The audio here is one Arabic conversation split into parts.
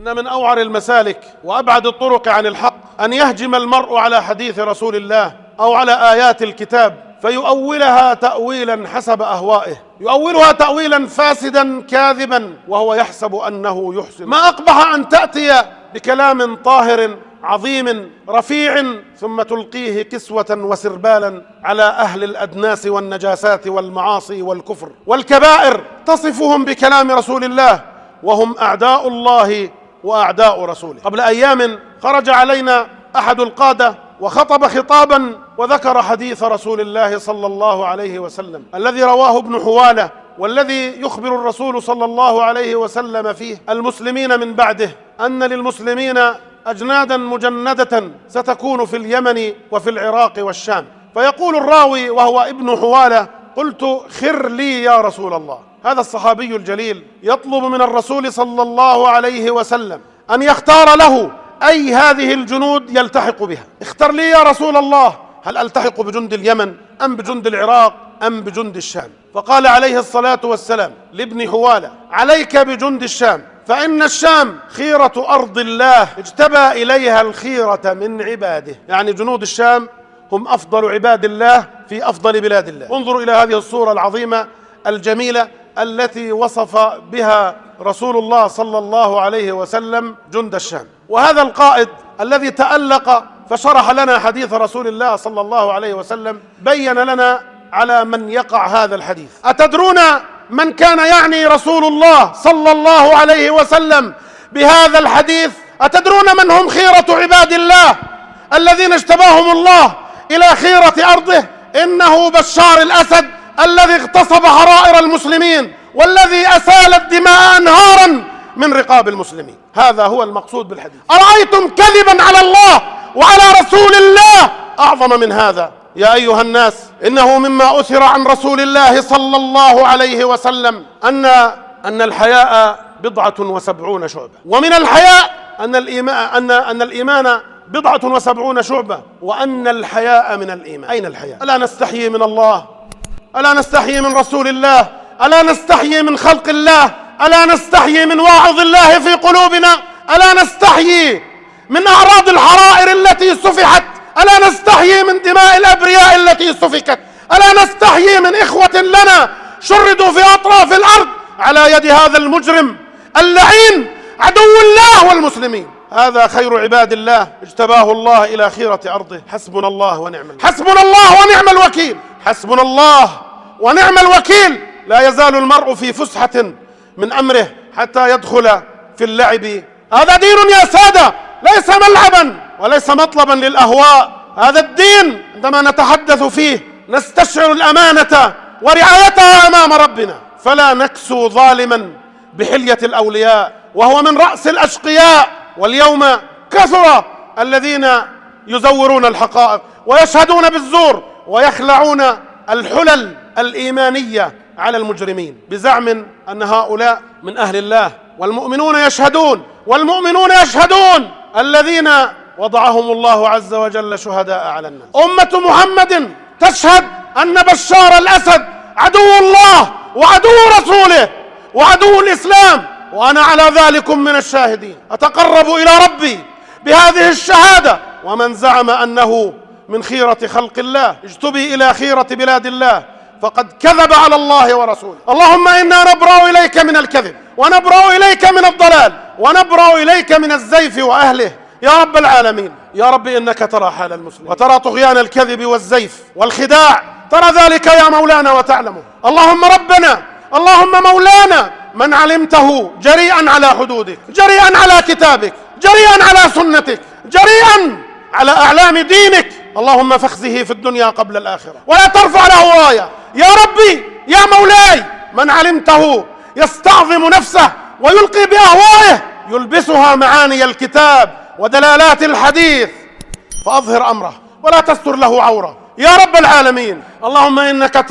إن من أوعر المسالك وأبعد الطرق عن الحق أن يهجم المرء على حديث رسول الله أو على آيات الكتاب فيؤولها تأويلا حسب أهوائه، يؤولها تأويلا فاسدا كاذبا وهو يحسب أنه يحسن. ما أقبح أن تأتي بكلام طاهر عظيم رفيع ثم تلقيه كسوة وسربالا على أهل الأدناس والنجاسات والمعاصي والكفر والكبائر، تصفهم بكلام رسول الله وهم أعداء الله وأعداء رسوله. قبل أيام خرج علينا أحد القادة وخطب خطابا وذكر حديث رسول الله صلى الله عليه وسلم الذي رواه ابن حوالة، والذي يخبر الرسول صلى الله عليه وسلم فيه المسلمين من بعده أن للمسلمين أجنادا مجندة ستكون في اليمن وفي العراق والشام. فيقول الراوي وهو ابن حوالة: قلت خر لي يا رسول الله. هذا الصحابي الجليل يطلب من الرسول صلى الله عليه وسلم أن يختار له أي هذه الجنود يلتحق بها. اختر لي يا رسول الله، هل ألتحق بجند اليمن أم بجند العراق أم بجند الشام؟ فقال عليه الصلاة والسلام لابن حوالة: عليك بجند الشام، فإن الشام خيرة أرض الله اجتبى إليها الخيرة من عباده. يعني جنود الشام هم أفضل عباد الله في أفضل بلاد الله. انظروا إلى هذه الصورة العظيمة الجميلة التي وصف بها رسول الله صلى الله عليه وسلم جند الشام. وهذا القائد الذي تألق فشرح لنا حديث رسول الله صلى الله عليه وسلم بين لنا على من يقع هذا الحديث. أتدرون من كان يعني رسول الله صلى الله عليه وسلم بهذا الحديث؟ أتدرون من هم خيرة عباد الله الذين اجتباهم الله إلى خيرة أرضه؟ إنه بشار الأسد الذي اغتصب حرائر المسلمين والذي أسال الدماء أنهارا من رقاب المسلمين. هذا هو المقصود بالحديث. أرأيتم كذبا على الله وعلى رسول الله أعظم من هذا؟ يا أيها الناس، إنه مما أثر عن رسول الله صلى الله عليه وسلم أن الحياء 70 شعبة، ومن الحياء أن الإيمان 70 شعبة، وأن الحياء من الإيمان. أين الحياء؟ ألا نستحيي من الله؟ ألا نستحيي من رسول الله؟ ألا نستحيي من خلق الله؟ ألا نستحيي من واعظ الله في قلوبنا؟ ألا نستحيي من أعراض الحرائر التي سفحت؟ ألا نستحيي من دماء الأبرياء التي سفكت؟ ألا نستحيي من إخوة لنا شردوا في أطراف الأرض على يد هذا المجرم اللعين عدو الله والمسلمين؟ هذا خير عباد الله اجتباه الله إلى خيرة أرضه. حسبنا الله ونعم الوكيل. حسبنا الله ونعم الوكيل. حسبنا الله ونعم الوكيل. لا يزال المرء في فسحة من أمره حتى يدخل في اللعب. هذا دين يا سادة، ليس ملعبا وليس مطلبا للأهواء. هذا الدين عندما نتحدث فيه نستشعر الأمانة ورعايتها أمام ربنا، فلا نكسو ظالما بحلية الأولياء وهو من رأس الأشقياء. واليوم كثر الذين يزورون الحقائق ويشهدون بالزور ويخلعون الحلل الإيمانية على المجرمين بزعم أن هؤلاء من أهل الله. والمؤمنون يشهدون الذين وضعهم الله عز وجل شهداء على الناس. أمة محمد تشهد أن بشار الأسد عدو الله وعدو رسوله وعدو الإسلام، وأنا على ذلكم من الشاهدين. أتقرب إلى ربي بهذه الشهادة. ومن زعم أنه من خيرة خلق الله اجتبي إلى خيرة بلاد الله فقد كذب على الله ورسوله. اللهم إنا نبرأ إليك من الكذب، ونبرأ إليك من الضلال، ونبرأ إليك من الزيف وأهله يا رب العالمين. يا رب إنك ترى حال المسلم وترى طغيان الكذب والزيف والخداع، ترى ذلك يا مولانا وتعلمه. اللهم ربنا، اللهم مولانا، من علمته جريئا على حدودك، جريئا على كتابك، جريئا على سنتك، جريئا على أعلام دينك، اللهم فاخزه في الدنيا قبل الآخرة ولا ترفع له راية. يا ربي يا مولاي، من علمته يستعظم نفسه ويلقي بأهوائه يلبسها معاني الكتاب ودلالات الحديث فأظهر أمره ولا تستر له عورة يا رب العالمين. اللهم إنك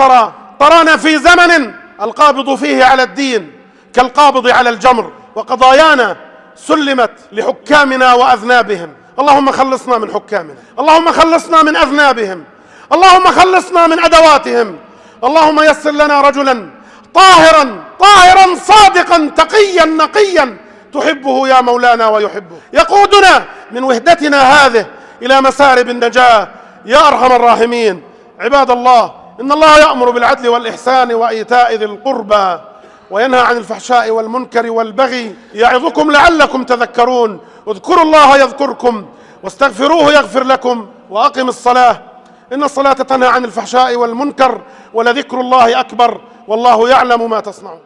ترانا في زمن القابض فيه على الدين كالقابض على الجمر، وقضايانا سلمت لحكامنا وأذنابهم. اللهم خلصنا من حكامنا، اللهم خلصنا من أذنابهم، اللهم خلصنا من أدواتهم. اللهم يسر لنا رجلا طاهرا صادقا تقيا نقيا تحبه يا مولانا ويحبه، يقودنا من وحدتنا هذه إلى مسارب النجاة يا أرحم الراحمين. عباد الله، إن الله يأمر بالعدل والإحسان وإيتاء ذي القربى وينهى عن الفحشاء والمنكر والبغي يعظكم لعلكم تذكرون. اذكروا الله يذكركم واستغفروه يغفر لكم وأقم الصلاة إن الصلاة تنهى عن الفحشاء والمنكر ولذكر الله أكبر والله يعلم ما تصنعون.